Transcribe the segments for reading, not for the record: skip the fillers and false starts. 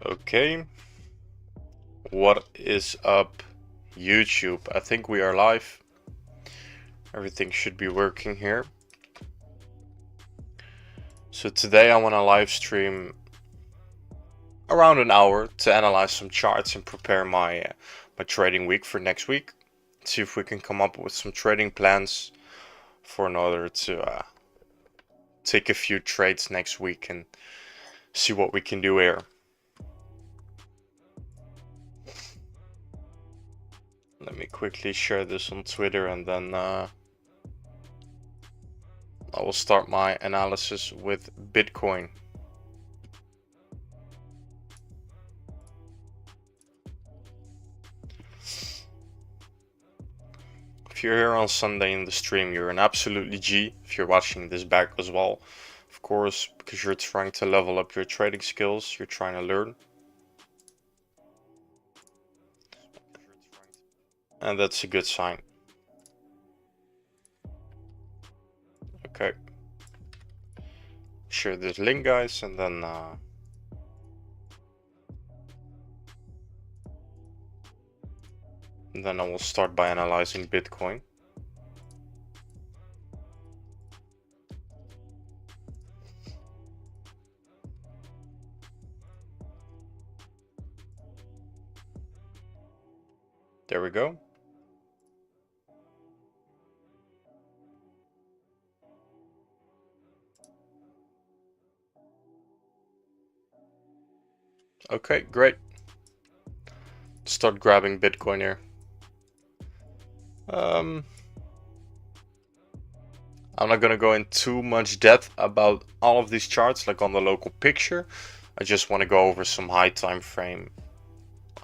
Okay, what is up, YouTube? I think we are live. Everything should be working here. So today I want to live stream around an hour to analyze some charts and prepare my trading week for next week. See if we can come up with some trading plans for in order to take a few trades next week and see what we can do here. Let me quickly share this on Twitter and then I will start my analysis with Bitcoin. If you're here on Sunday in the stream, you're an absolutely G. If you're watching this back as well, of course, because you're trying to level up your trading skills, you're trying to learn. And that's a good sign. Okay. Share this link, guys, and then I will start by analyzing Bitcoin. There we go. Okay, great. Start grabbing Bitcoin here. I'm not gonna go in too much depth about all of these charts, like on the local picture. I just want to go over some high time frame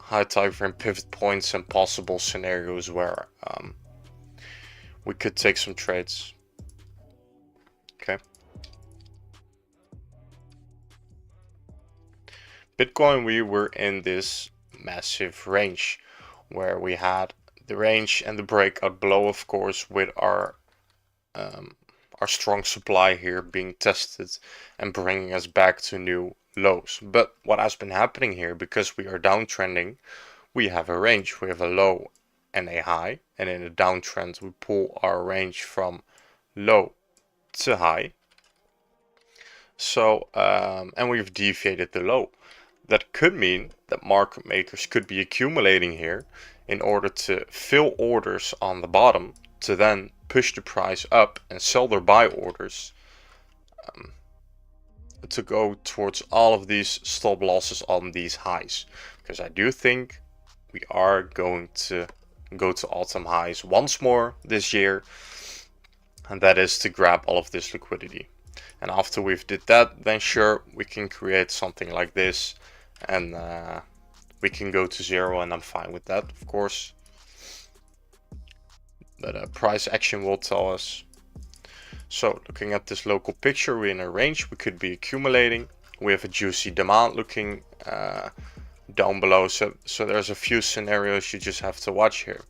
pivot points and possible scenarios where we could take some trades. Okay. Bitcoin, we were in this massive range where we had the range and the breakout below, of course, with our strong supply here being tested and bringing us back to new lows. But what has been happening here, because we are downtrending, we have a range, we have a low and a high, and in a downtrend we pull our range from low to high. So and we've deviated the low. That could mean that market makers could be accumulating here in order to fill orders on the bottom to then push the price up and sell their buy orders to go towards all of these stop losses on these highs. Because I do think we are going to go to all-time highs once more this year, and that is to grab all of this liquidity. And after we've did that, then sure, we can create something like this and we can go to zero, and I'm fine with that, of course. But price action will tell us. So looking at this local picture, we're in a range, we could be accumulating. We have a juicy demand looking down below, so there's a few scenarios you just have to watch here.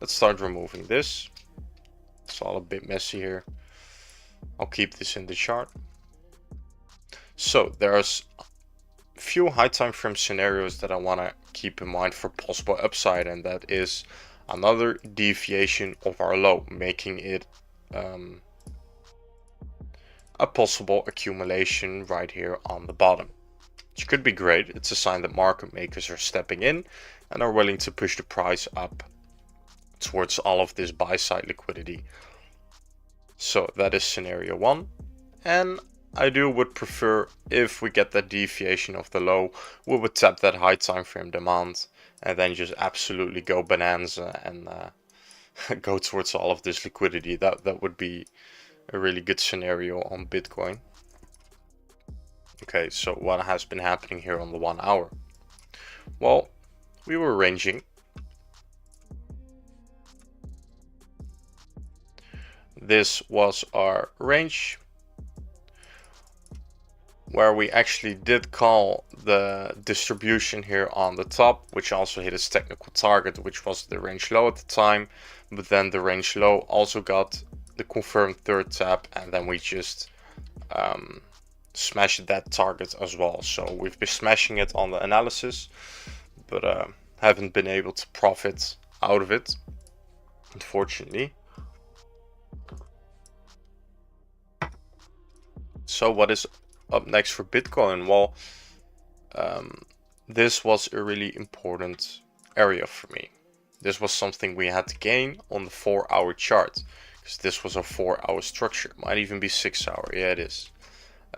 Let's start removing this. It's all a bit messy here. I'll keep this in the chart. So there's few high time frame scenarios that I want to keep in mind for possible upside, and that is another deviation of our low, making it a possible accumulation right here on the bottom, which could be great. It's a sign that market makers are stepping in and are willing to push the price up towards all of this buy side liquidity. So that is scenario one, and I would prefer, if we get that deviation of the low, we would tap that high time frame demand and then just absolutely go bonanza and go towards all of this liquidity. That would be a really good scenario on Bitcoin. Okay, so what has been happening here on the 1 hour? Well, we were ranging. This was our range, where we actually did call the distribution here on the top, which also hit its technical target, which was the range low at the time. But then the range low also got the confirmed third tap, and then we just smash that target as well. So we've been smashing it on the analysis, but haven't been able to profit out of it, unfortunately. So what is up next for Bitcoin? Well, this was a really important area for me. This was something we had to gain on the 4-hour chart, because this was a 4-hour structure. Might even be 6-hour. Yeah, it is.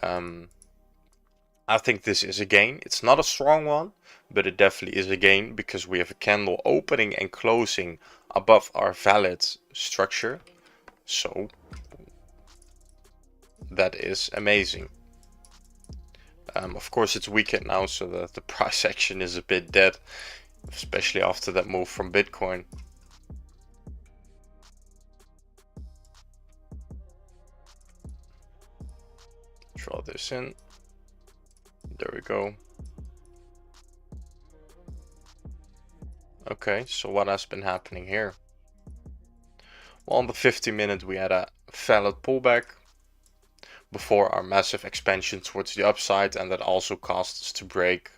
I think this is a gain. It's not a strong one, but it definitely is a gain, because we have a candle opening and closing above our valid structure. So that is amazing. Of course, it's weekend now, so that the price action is a bit dead, especially after that move from Bitcoin. Draw this in. There we go. Okay, so what has been happening here? Well, on the 50-minute we had a valid pullback before our massive expansion towards the upside, and that also caused us to break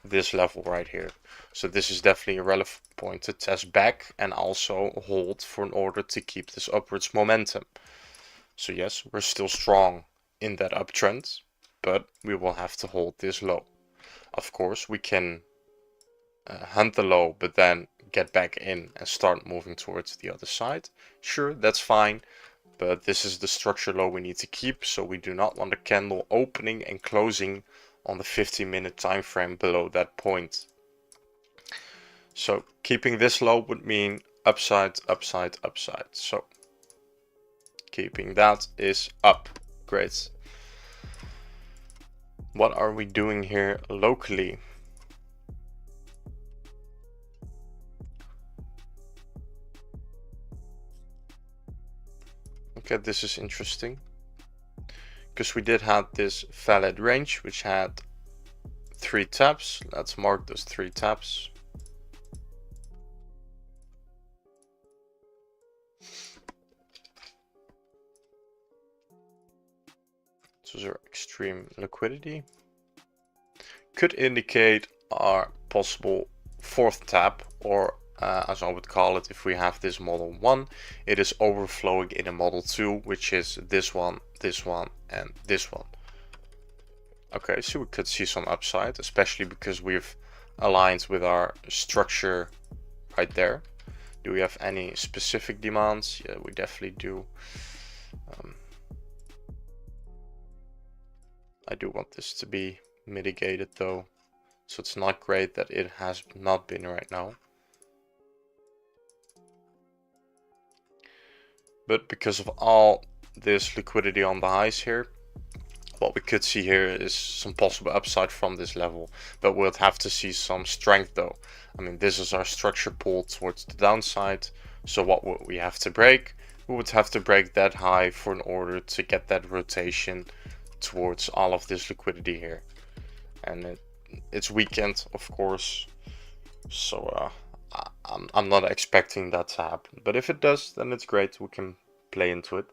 this level right here. So this is definitely a relevant point to test back and also hold for in order to keep this upwards momentum. So yes, we're still strong in that uptrend, but we will have to hold this low. Of course, we can hunt the low, but then get back in and start moving towards the other side. Sure, that's fine, but this is the structure low we need to keep, so we do not want a candle opening and closing on the 50-minute time frame below that point. So keeping this low would mean upside, upside, upside. So keeping that is up. Great. What are we doing here locally? Okay, this is interesting, because we did have this valid range which had 3 taps. Let's mark those 3 taps. So our extreme liquidity could indicate our possible 4th tap, or as I would call it, if we have this model 1, it is overflowing in a model 2, which is this one, and this one. Okay, so we could see some upside, especially because we've aligned with our structure right there. Do we have any specific demands? Yeah, we definitely do. I do want this to be mitigated though, so it's not great that it has not been right now. But because of all this liquidity on the highs here, what we could see here is some possible upside from this level, but we'll have to see some strength though. I mean, this is our structure pull towards the downside, so what would we have to break? We would have to break that high for in order to get that rotation towards all of this liquidity here. And it's weekend, of course, so I'm not expecting that to happen, but if it does, then it's great. We can play into it.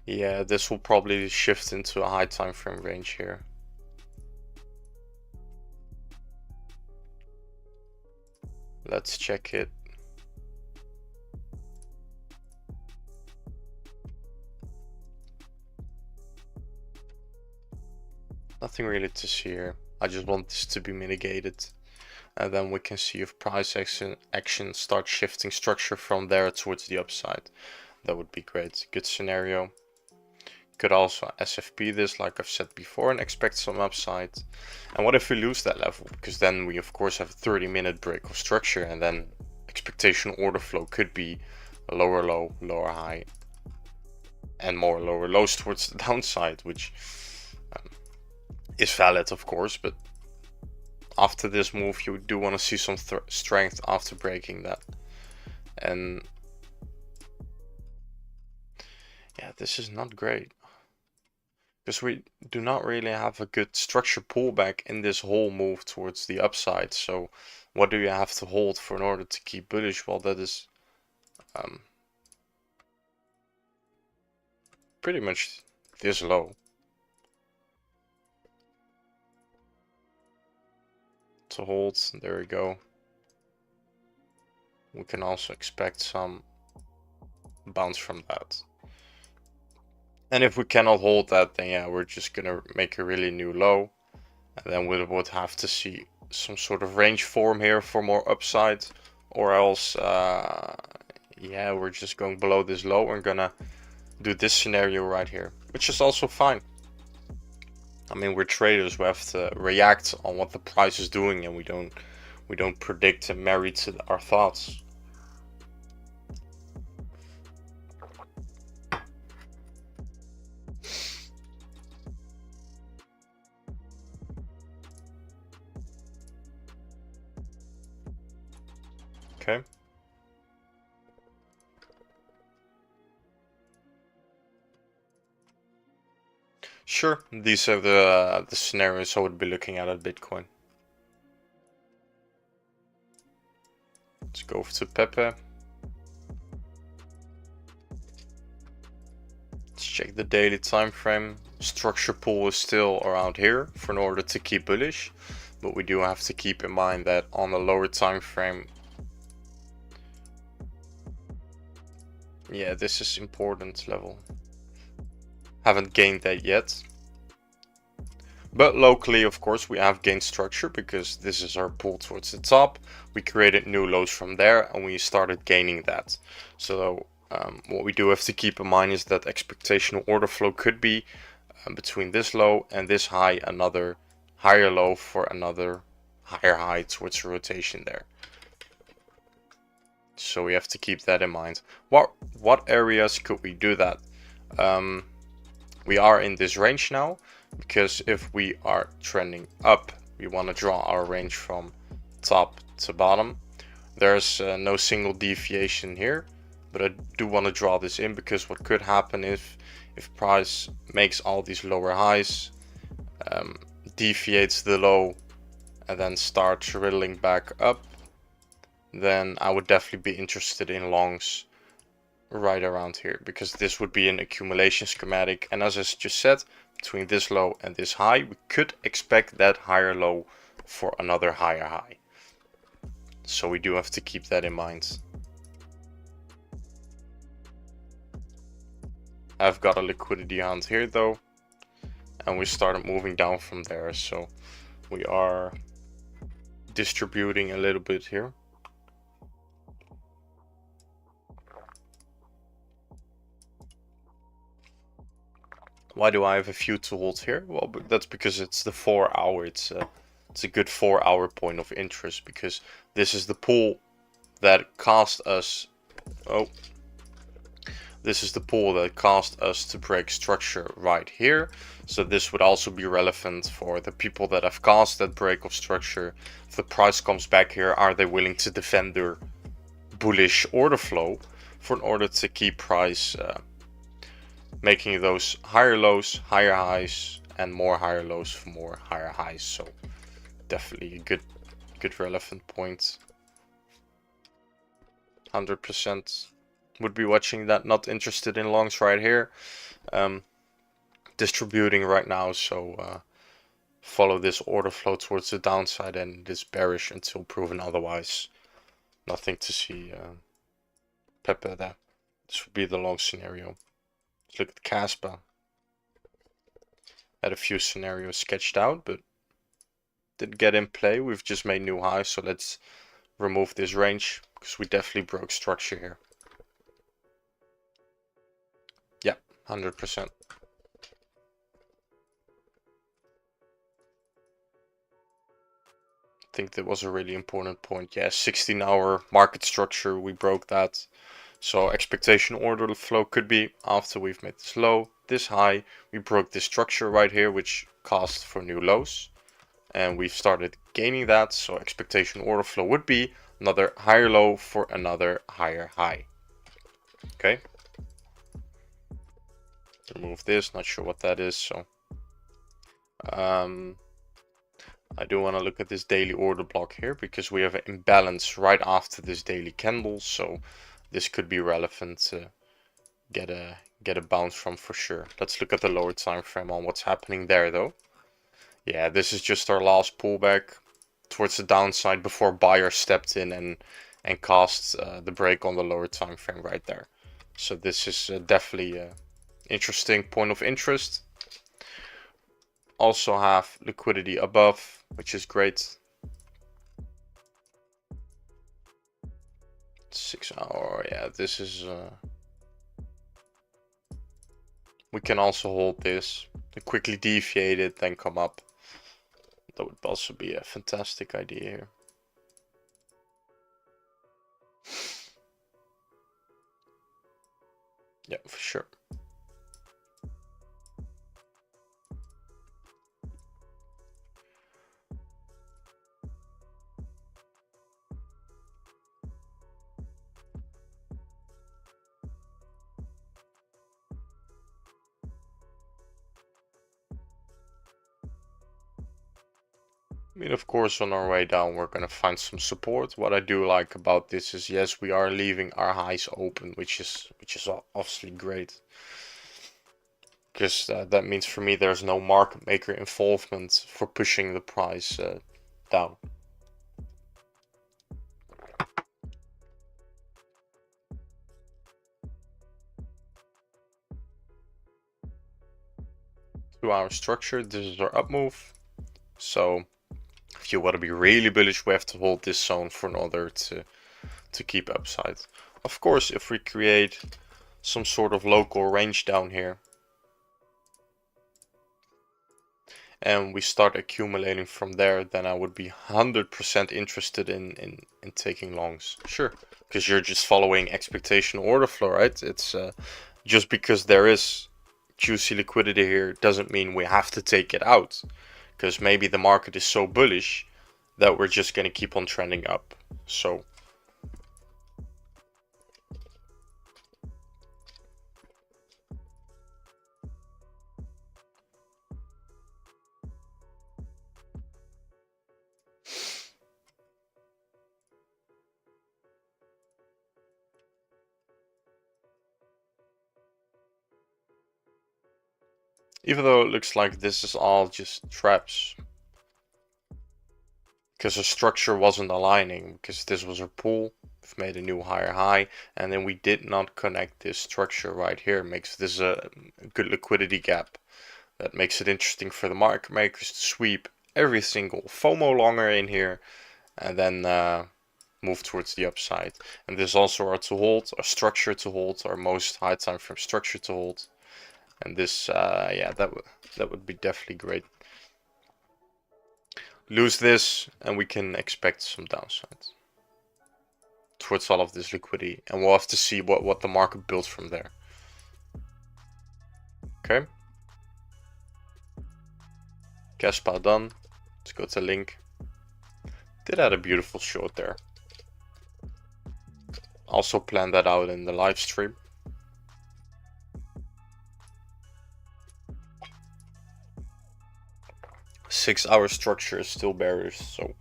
Yeah, this will probably shift into a high time frame range here. Let's check it. Nothing really to see here. I just want this to be mitigated, and then we can see if price action starts shifting structure from there towards the upside. That would be great. Good scenario. Could also SFP this, like I've said before, and expect some upside. And what if we lose that level? Because then we of course have a 30-minute break of structure, and then expectation order flow could be a lower low, lower high, and more lower lows towards the downside, which is valid of course, but after this move you do want to see some strength after breaking that. And yeah, this is not great. because we do not really have a good structure pullback in this whole move towards the upside. So what do you have to hold for in order to keep bullish? Well, that is pretty much this low. To hold, there we go. We can also expect some bounce from that. And if we cannot hold that, then yeah, we're just gonna make a really new low. And then we would have to see some sort of range form here for more upside. Or else, yeah, we're just going below this low and gonna do this scenario right here, which is also fine. I mean, we're traders, we have to react on what the price is doing, and we don't predict and marry to our thoughts. Okay. Sure, these are the scenarios I would be looking at Bitcoin. Let's go over to Pepe. Let's check the daily time frame. Structure pull is still around here for in order to keep bullish, but we do have to keep in mind that on the lower time frame, yeah, this is important level. Haven't gained that yet. But locally, of course, we have gained structure because this is our pull towards the top. We created new lows from there and we started gaining that. So what we do have to keep in mind is that expectational order flow could be between this low and this high, another higher low for another higher high towards the rotation there. So we have to keep that in mind. What areas could we do that? We are in this range now, because if we are trending up, we want to draw our range from top to bottom. There's no single deviation here, but I do want to draw this in, because what could happen if price makes all these lower highs, deviates the low, and then starts riddling back up, then I would definitely be interested in longs right around here, because this would be an accumulation schematic, and as I just said, between this low and this high, we could expect that higher low for another higher high. So we do have to keep that in mind. I've got a liquidity hunt here though, and we started moving down from there, so we are distributing a little bit here. Why do I have a few to hold here? Well, but that's because it's the 4 hour. It's a good 4 hour point of interest, because this is the pool that caused us. Oh, this is the pool that caused us to break structure right here. So this would also be relevant for the people that have caused that break of structure. If the price comes back here, are they willing to defend their bullish order flow for in order to keep price making those higher lows, higher highs, and more higher lows for more higher highs? So definitely a good relevant point. 100% would be watching that. Not interested in longs right here. Distributing right now, so follow this order flow towards the downside, and it is bearish until proven otherwise. Nothing to see Pepe there. This would be the long scenario. Let's look at Caspa. Had a few scenarios sketched out, but didn't get in play. We've just made new highs, so let's remove this range, because we definitely broke structure here. Yeah, 100%. I think that was a really important point. Yeah, 16-hour market structure, we broke that. So expectation order flow could be after we've made this low, this high, we broke this structure right here, which caused for new lows, and we've started gaining that. So expectation order flow would be another higher low for another higher high. Okay. Remove this, not sure what that is, so I do want to look at this daily order block here because we have an imbalance right after this daily candle, so this could be relevant to get a bounce from for sure. Let's look at the lower time frame on what's happening there though. Yeah, this is just our last pullback towards the downside before buyers stepped in and caused the break on the lower time frame right there. So this is definitely an interesting point of interest. Also have liquidity above, which is great. 6 hour, yeah, this is we can also hold this, quickly deviate it, then come up. That would also be a fantastic idea here. Yeah, for sure. I mean, of course, on our way down, we're going to find some support. What I do like about this is, yes, we are leaving our highs open, which is obviously great. Because that means for me, there's no market maker involvement for pushing the price down. To our structure, this is our up move. So if you want to be really bullish, we have to hold this zone for in order to keep upside. Of course, if we create some sort of local range down here and we start accumulating from there, then I would be 100% interested in taking longs. Sure, because you're just following expectation order flow, right? It's just because there is juicy liquidity here doesn't mean we have to take it out, because maybe the market is so bullish that we're just going to keep on trending up. So even though it looks like this is all just traps, because the structure wasn't aligning, because this was a pull, we've made a new higher high, and then we did not connect this structure right here. Makes this a good liquidity gap. That makes it interesting for the market makers to sweep every single FOMO longer in here and then move towards the upside. And this is also our to hold, our structure to hold, our most high time frame structure to hold. And this, yeah, that would be definitely great. Lose this and we can expect some downside towards all of this liquidity, and we'll have to see what the market builds from there. Okay, cash pile done. Let's go to link. Did add a beautiful short there. Also planned that out in the live stream. Six-hour structure is still bearish, so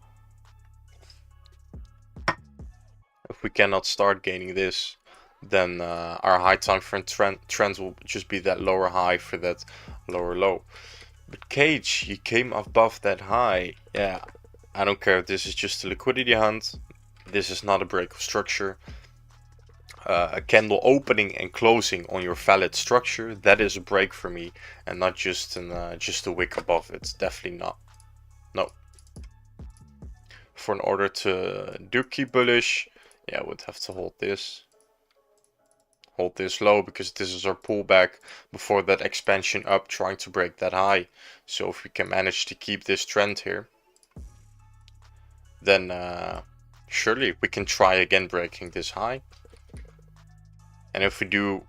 if we cannot start gaining this, then our high time frame trends will just be that lower high for that lower low. But Cage, you came above that high. Yeah, I don't care if this is just a liquidity hunt. This is not a break of structure. A candle opening and closing on your valid structure, that is a break for me, and not just just a wick above it. Definitely not. No. For an order to do keep bullish, yeah, I would have to hold this. Hold this low, because this is our pullback before that expansion up, trying to break that high. So if we can manage to keep this trend here, then surely we can try again breaking this high. And if we do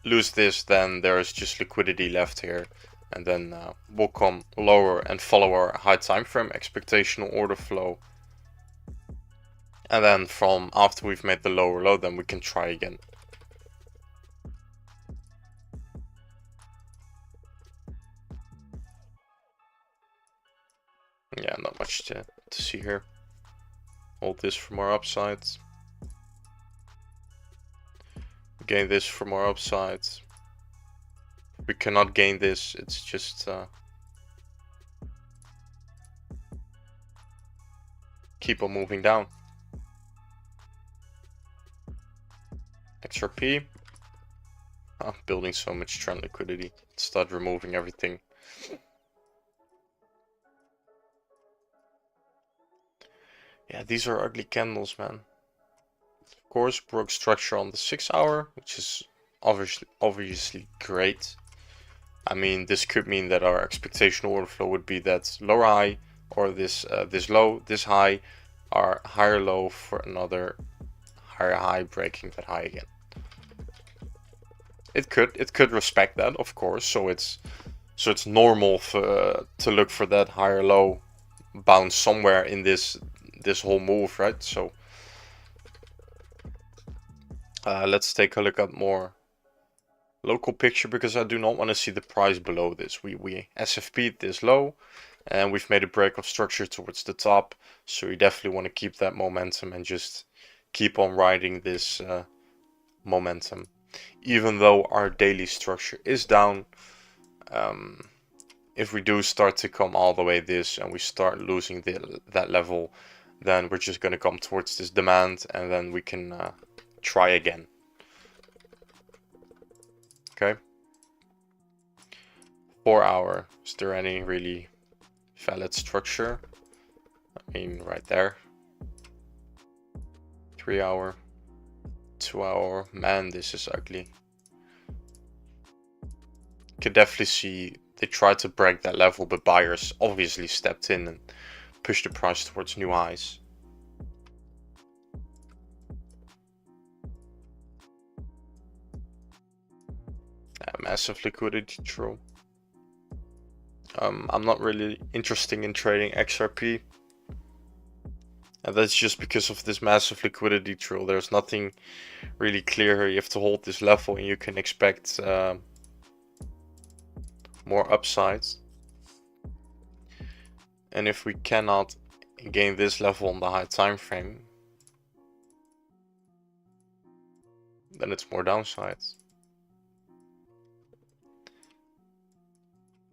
lose this, then there is just liquidity left here, and then we'll come lower and follow our high time frame expectational order flow. And then from after we've made the lower low, then we can try again. Yeah, not much to see here. Hold this for more upsides. Gain this for more upsides. We cannot gain this, it's just keep on moving down. XRP. Building so much trend liquidity. Start removing everything. Yeah, these are ugly candles, man. Of course, broke structure on the 6 hour, which is obviously great. I mean, this could mean that our expectation order flow would be that lower high, or this low, this high, our higher low for another higher high, breaking that high again. It could respect that, of course. So it's normal to look for that higher low bounce somewhere in this whole move, right? So let's take a look at more local picture, because I do not want to see the price below this. We SFP'd this low, and we've made a break of structure towards the top. So you definitely want to keep that momentum and just keep on riding this momentum. Even though our daily structure is down, if we do start to come all the way this and we start losing that level, then we're just going to come towards this demand, and then we can try again. Okay. 4 hour. Is there any really valid structure? I mean, right there. 3 hour. 2 hour. Man, this is ugly. Could definitely see they tried to break that level, but buyers obviously stepped in and pushed the price towards new highs. Massive liquidity, true. I'm not really interested in trading XRP. And that's just because of this massive liquidity trill. There's nothing really clear here. You have to hold this level and you can expect more upsides. And if we cannot gain this level on the high time frame, then it's more downsides.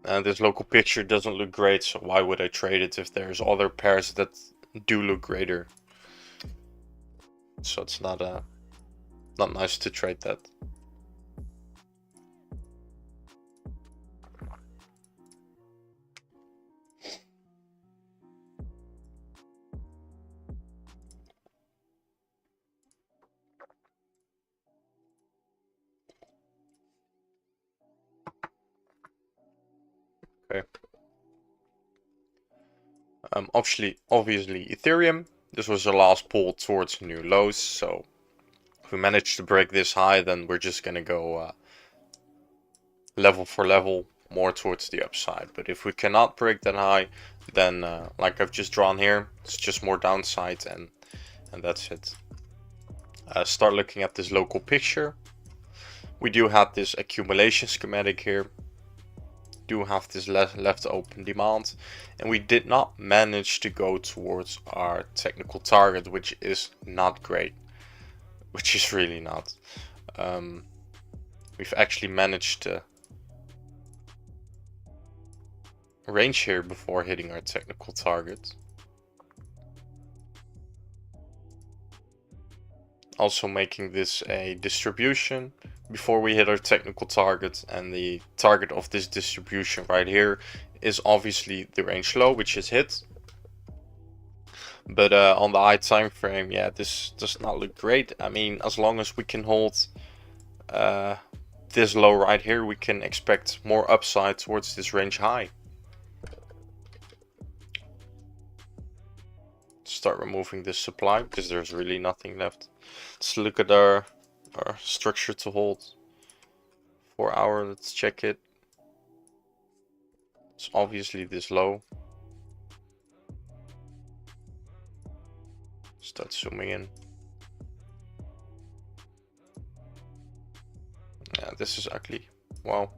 And this local picture doesn't look great, so why would I trade it if there's other pairs that do look greater? So it's not nice to trade that. Okay. Obviously Ethereum. This was the last pull towards new lows, so if we manage to break this high, then we're just gonna go level for level more towards the upside. But if we cannot break that high, then like I've just drawn here, it's just more downside, and that's it. Start looking at this local picture. We do have this accumulation schematic here. Do have this left open demand, and we did not manage to go towards our technical target, which is not great, which is really not. We've actually managed to range here before hitting our technical target. Also making this a distribution before we hit our technical target, and the target of this distribution right here is obviously the range low, which is hit. But on the high time frame, yeah, this does not look great. I mean, as long as we can hold this low right here, we can expect more upside towards this range high. Start removing this supply because there's really nothing left. Let's look at our structure to hold. 4 hour, let's check it. It's obviously this low. Start zooming in. Yeah, this is ugly. Wow.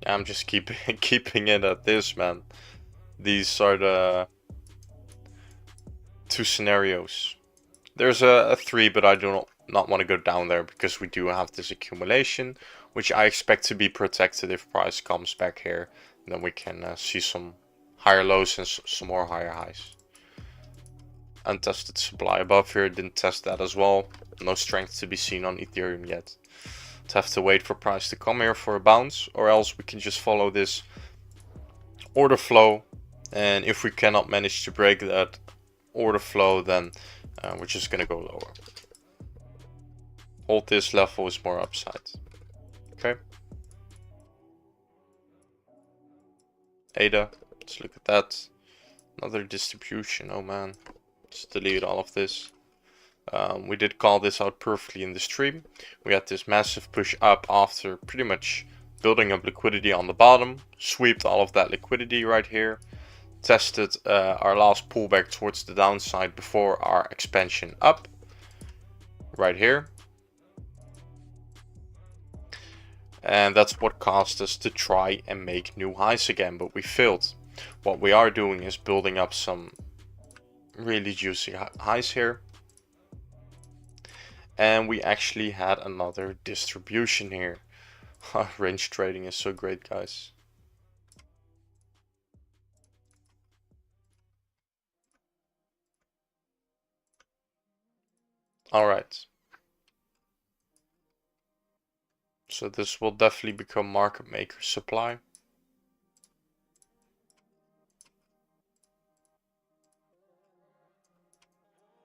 I'm just keeping it at this, man. These are the two scenarios. There's a 3, but I do not want to go down there because we do have this accumulation, which I expect to be protected if price comes back here. Then we can see some higher lows and some more higher highs. Untested supply above here, didn't test that as well. No strength to be seen on Ethereum yet. Have to wait for price to come here for a bounce, or else we can just follow this order flow, and if we cannot manage to break that order flow, then we're just gonna go lower. Hold this level is more upside. Okay, ADA, let's look at that. Another distribution. Oh man, let's delete all of this. We did call this out perfectly in the stream. We had this massive push up after pretty much building up liquidity on the bottom, swept all of that liquidity right here, tested our last pullback towards the downside before our expansion up right here. And that's what caused us to try and make new highs again, but we failed. What we are doing is building up some really juicy highs here. And we actually had another distribution here. Range trading is so great, guys. Alright. So this will definitely become market maker supply.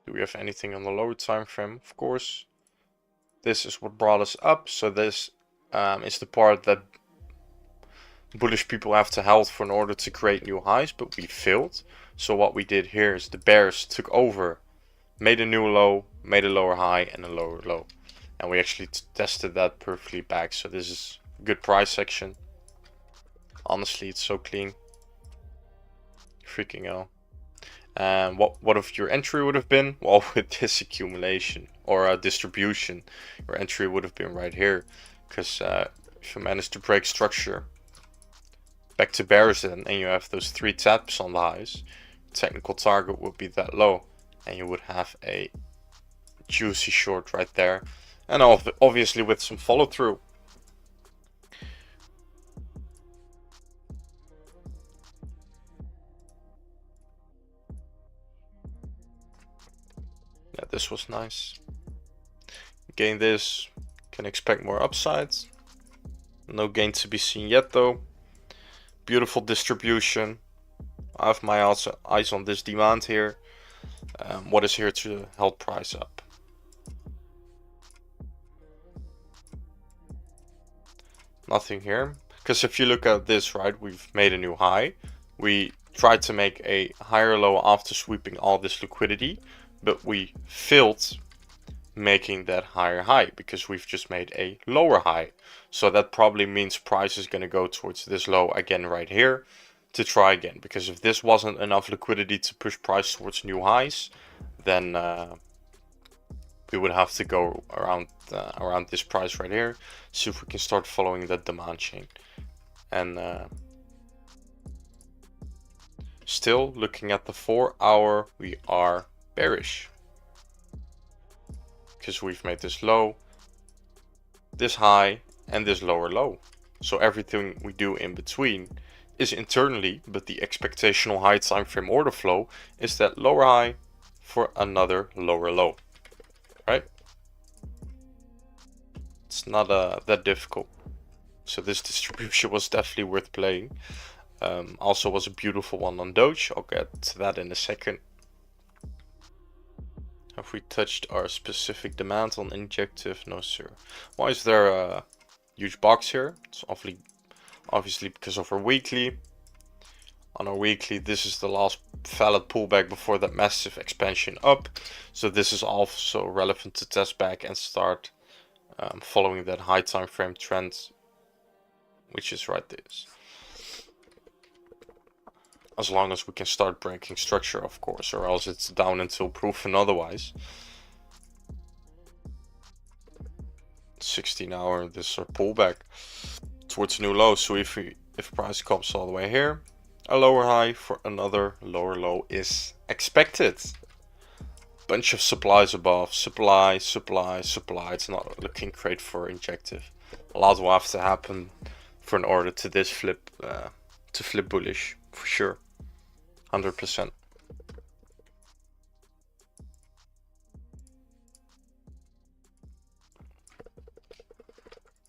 Do we have anything on the lower time frame? Of course. This is what brought us up. So this is the part that bullish people have to hold for in order to create new highs, but we failed. So what we did here is the bears took over, made a new low, made a lower high and a lower low. And we actually tested that perfectly back. So this is good price action. Honestly, it's so clean. Freaking hell. And what if your entry would have been? Well, with this accumulation or a distribution, your entry would have been right here. Because if you manage to break structure back to bears then, and you have those 3 taps on the highs, technical target would be that low. And you would have a juicy short right there. And obviously with some follow through. Yeah, this was nice. Gain this, can expect more upsides. No gain to be seen yet though. Beautiful distribution. I have my eyes on this demand here. What is here to help price up? Nothing here. Because if you look at this, right, we've made a new high. We tried to make a higher low after sweeping all this liquidity, but we failed making that higher high because we've just made a lower high. So that probably means price is going to go towards this low again right here to try again, because if this wasn't enough liquidity to push price towards new highs, then we would have to go around this price right here, see if we can start following that demand chain. And still looking at the 4 hour, we are bearish because we've made this low, this high and this lower low. So everything we do in between is internally, but the expectational high time frame order flow is that lower high for another lower low, right? It's not that difficult. So this distribution was definitely worth playing. Also was a beautiful one on Doge. I'll get to that in a second. Have we touched our specific demand on injective? No sir. Why is there a huge box here? It's obviously because of our weekly. On our weekly, this is the last valid pullback before that massive expansion up. So this is also relevant to test back and start following that high time frame trend, which is right this. As long as we can start breaking structure, of course, or else it's down until proven otherwise. 16 hour, this is our pullback. towards a new low. So if price comes all the way here, a lower high for another lower low is expected. Bunch of supplies above, supply, supply, supply. It's not looking great for injective. A lot will have to happen for an order to this flip, to flip bullish for sure, 100%.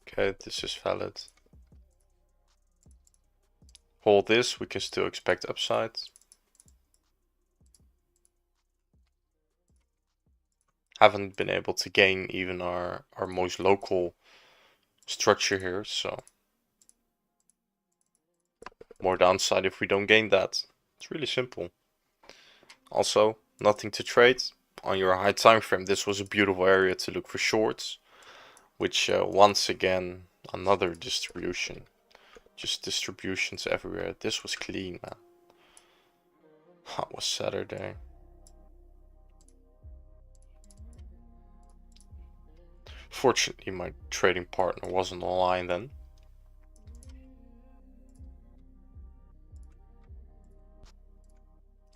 Okay, this is valid. Hold this, we can still expect upside. Haven't been able to gain even our most local structure here, so more downside if we don't gain that. It's really simple. Also, nothing to trade. On your high time frame, this was a beautiful area to look for shorts, which once again, another distribution. Just distributions everywhere. This was clean, man. That was Saturday. Fortunately, my trading partner wasn't online then.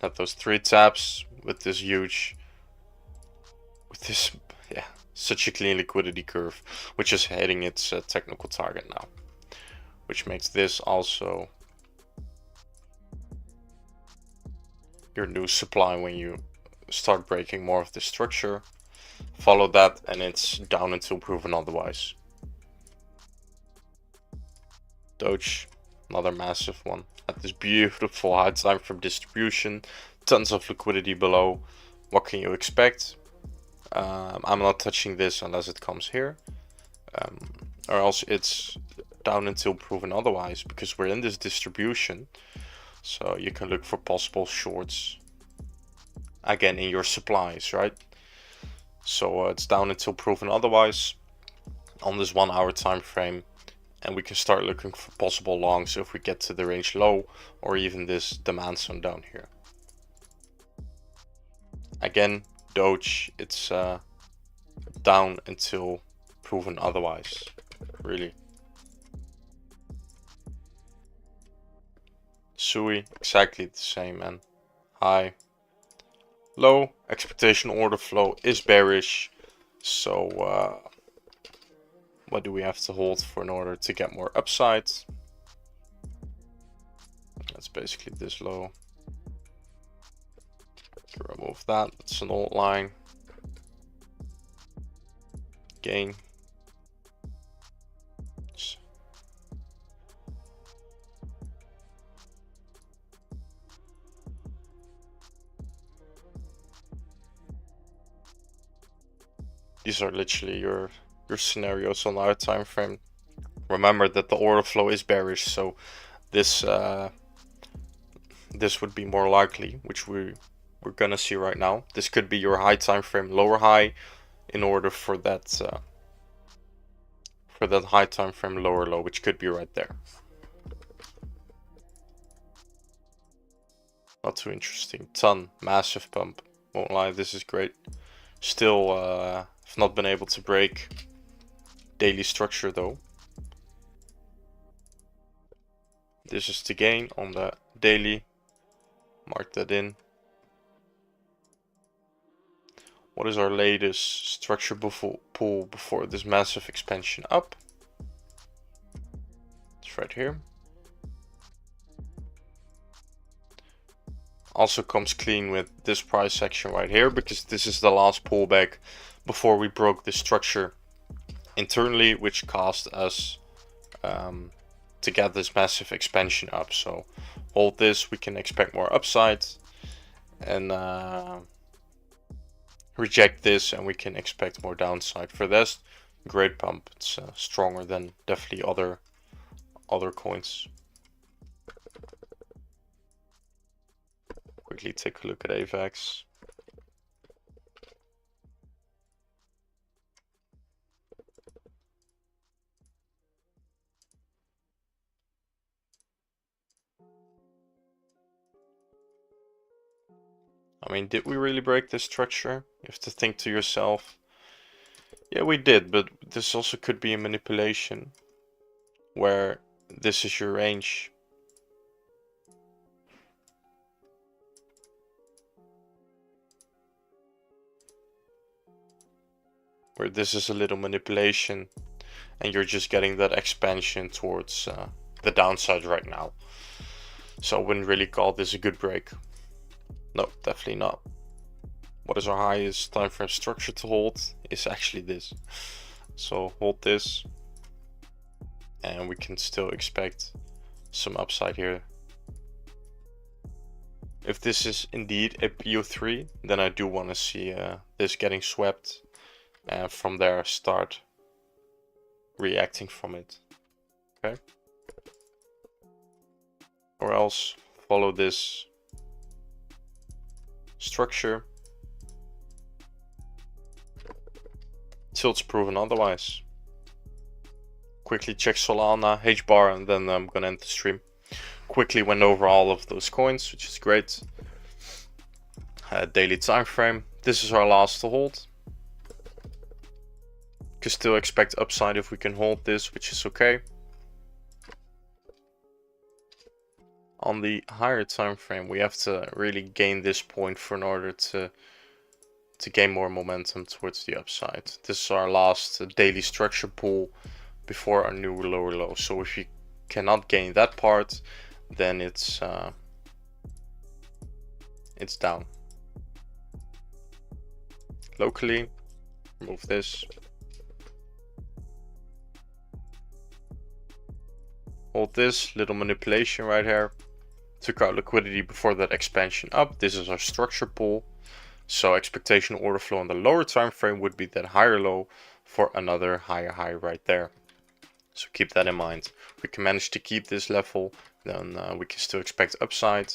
Had those 3 taps with this huge, yeah, such a clean liquidity curve, which is hitting its technical target now, which makes this also your new supply when you start breaking more of the structure. Follow that and it's down until proven otherwise. Doge, another massive one. At this beautiful high time frame distribution, tons of liquidity below. What can you expect? I'm not touching this unless it comes here, or else it's down until proven otherwise, because we're in this distribution. So you can look for possible shorts again in your supplies, right? So it's down until proven otherwise on this 1 hour time frame, and we can start looking for possible longs if we get to the range low or even this demand zone down here. Again, Doge, it's down until proven otherwise, really. Sui, exactly the same, man. High, low, expectation order flow is bearish, so what do we have to hold for in order to get more upside? That's basically this low. Remove that, that's an old line. Gain. These are literally your scenarios on our time frame. Remember that the order flow is bearish, so this this would be more likely, which we're gonna see right now. This could be your high time frame lower high in order for that high time frame lower low, which could be right there. Not too interesting. Ton, massive pump. Won't lie, this is great. Still have not been able to break daily structure though. This is the gain on the daily. Mark that in. What is our latest structure pull before this massive expansion up? It's right here. Also comes clean with this price action right here, because this is the last pullback before we broke the structure internally, which caused us to get this massive expansion up. So hold this, we can expect more upside, and reject this and we can expect more downside. For this, great pump. It's stronger than definitely other coins. Quickly take a look at AVAX. I mean, did we really break this structure? You have to think to yourself. Yeah, we did, but this also could be a manipulation. where this is your range. Where this is a little manipulation and you're just getting that expansion towards the downside right now. So I wouldn't really call this a good break. No, definitely not. What is our highest time frame structure to hold is actually this. So hold this and we can still expect some upside here. If this is indeed a PO3, then I do want to see this getting swept and from there start reacting from it. Okay. Or else follow this structure till it's proven otherwise. Quickly check Solana, H-bar, and then I'm gonna end the stream. Quickly went over all of those coins, which is great. Daily time frame. This is our last to hold. Can still expect upside if we can hold this, which is okay. On the higher time frame, we have to really gain this point for in order to gain more momentum towards the upside. This is our last daily structure pool before our new lower low. So if you cannot gain that part, then it's down. Locally, remove this. Hold this, little manipulation right here. Took out liquidity before that expansion up. This is our structure pool. So expectation order flow on the lower time frame would be that higher low for another higher high right there. So keep that in mind. If we can manage to keep this level, then we can still expect upside.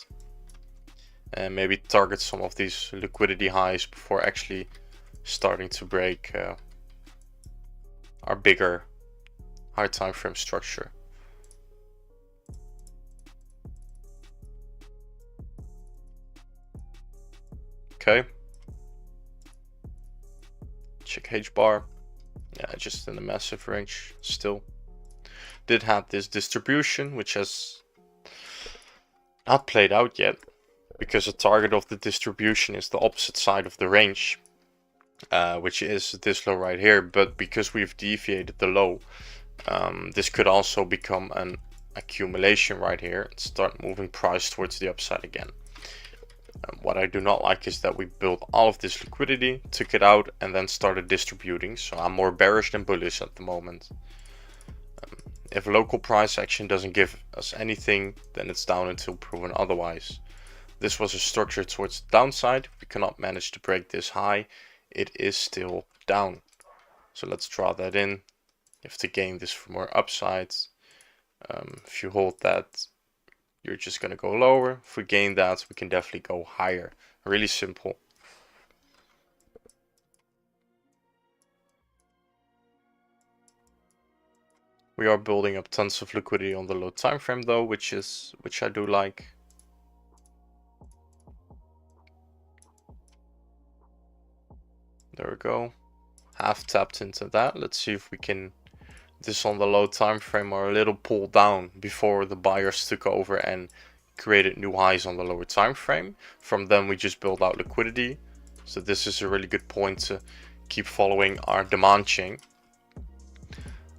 And maybe target some of these liquidity highs before actually starting to break our bigger high time frame structure. Okay. Check H-bar. Yeah, just in a massive range still. Did have this distribution, which has not played out yet, because the target of the distribution is the opposite side of the range, which is this low right here. But because we've deviated the low, this could also become an accumulation right here and start moving price towards the upside again. What I do not like is that we built all of this liquidity, took it out, and then started distributing. So I'm more bearish than bullish at the moment. If local price action doesn't give us anything, then it's down until proven otherwise. This was a structure towards the downside. If we cannot manage to break this high, it is still down. So let's draw that in. You have to gain this for more upsides. If you hold that, you're just going to go lower. If we gain that, we can definitely go higher. Really simple. We are building up tons of liquidity on the low time frame though, which I do like. There we go. Half tapped into that. Let's see if we can this on the low time frame or a little pull down before the buyers took over and created new highs on the lower time frame. From then we just build out liquidity. So this is a really good point to keep following our demand chain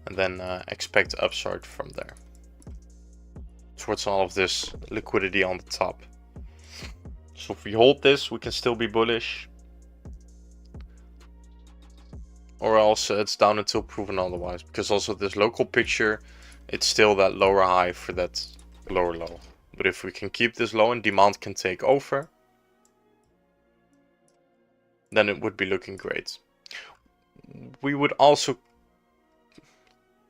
and then expect upside from there towards all of this liquidity on the top. So if we hold this, we can still be bullish, or else it's down until proven otherwise, because also this local picture, it's still that lower high for that lower low. But if we can keep this low and demand can take over, then it would be looking great. We would also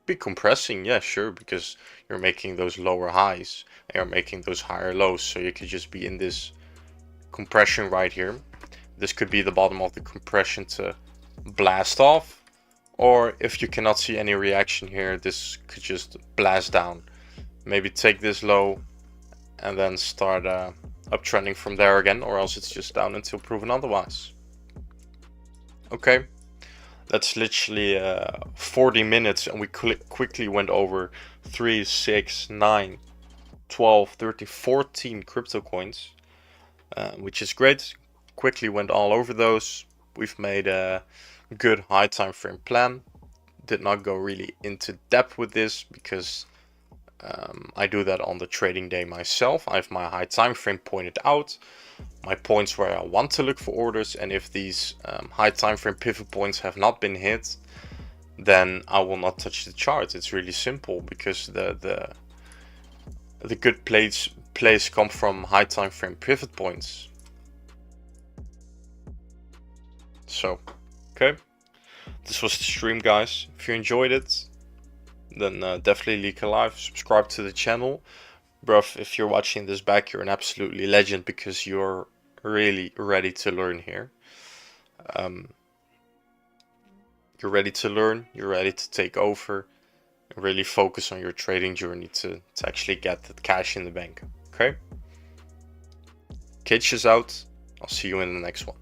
be compressing, yeah, sure, because you're making those lower highs and you're making those higher lows, so you could just be in this compression right here. This could be the bottom of the compression to blast off, or if you cannot see any reaction here, this could just blast down. Maybe take this low and then start uptrending from there again, or else it's just down until proven otherwise. Okay, that's literally 40 minutes and we quickly went over 3, 6, 9, 12, 13, 14 crypto coins, which is great. Quickly went all over those. We've made a good high time frame plan. Did not go really into depth with this because I do that on the trading day myself. I have my high time frame pointed out, my points where I want to look for orders, and if these high time frame pivot points have not been hit, then I will not touch the chart. It's really simple because the good plays come from high time frame pivot points. So, okay, this was the stream, guys. If you enjoyed it, then definitely leave a like, subscribe to the channel. Bruv, if you're watching this back, you're an absolutely legend because you're really ready to learn here. You're ready to learn, you're ready to take over, and really focus on your trading journey to actually get that cash in the bank. Okay? Kitch is out. I'll see you in the next one.